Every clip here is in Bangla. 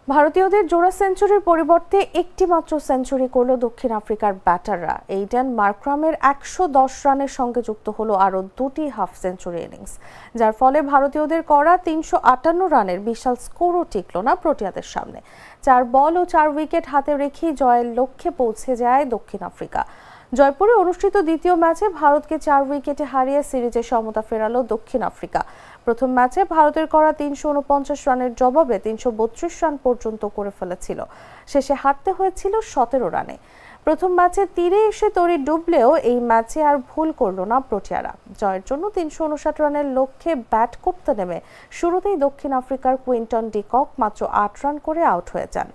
ভারতীয়দের জোড়া সেঞ্চুরির পরিবর্তে একটি মাত্র সেঞ্চুরি করল দক্ষিণ আফ্রিকার ব্যাটাররা। এইডেন মার্ক্রামের ১১০ রানের সঙ্গে যুক্ত হলো আরও দুটি হাফ সেঞ্চুরি ইনিংস, যার ফলে ভারতীয়দের করা ৩৫৮ রানের বিশাল স্কোরও টিকল না প্রোটিয়াদের সামনে। ৪ বল ও ৪ উইকেট হাতে রেখেই জয়ের লক্ষ্যে পৌঁছে যায় দক্ষিণ আফ্রিকা। জয়পুরে অনুষ্ঠিত দ্বিতীয় ম্যাচে ভারতকে ৪ উইকেটে হারিয়ে সিরিজে সমতা ফেরালো দক্ষিণ আফ্রিকা। প্রথম ম্যাচে ভারতের করা ৩৪৯ রানের জবাবে ৩৩২ রান পর্যন্ত করে ফেলেছিল। শেষে হারতে হয়েছিল ১৭ রানে। প্রথম ম্যাচে তীরে এসে তরি ডুবলেও এই ম্যাচে আর ভুল করল না প্রোটিয়ারা। জয়ের জন্য ৩৫৯ রানের লক্ষ্যে ব্যাট করতে নেমে শুরুতেই দক্ষিণ আফ্রিকার কুইন্টন ডি কক মাত্র ৮ রান করে আউট হয়ে যান।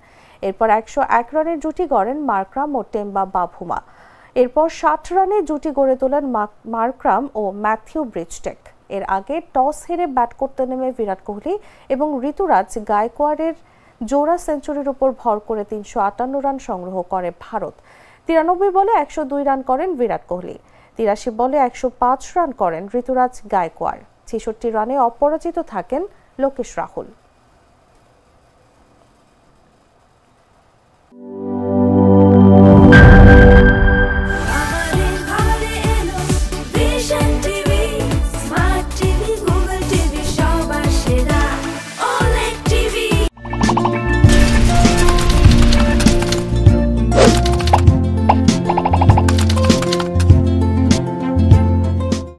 এরপর ১০১ রানের জুটি গড়েন মার্ক্রাম ও টেম্বা বাভুমা। এরপর ৬০ রানে জুটি গড়ে তোলেন মার্ক্রাম ও ম্যাথিউ ব্রিজটেক। এর আগে টস হেরে ব্যাট করতে নেমে বিরাট কোহলি এবং ঋতুরাজ গায়কোয়াড়ের জোড়া সেঞ্চুরির উপর ভর করে ৩৫৮ রান সংগ্রহ করে ভারত। ৯৩ বলে ১০২ রান করেন বিরাট কোহলি, ৮৩ বলে ১০৫ রান করেন ঋতুরাজ গায়কোয়াড়, ৬৬ রানে অপরাজিত থাকেন লোকেশ রাহুল।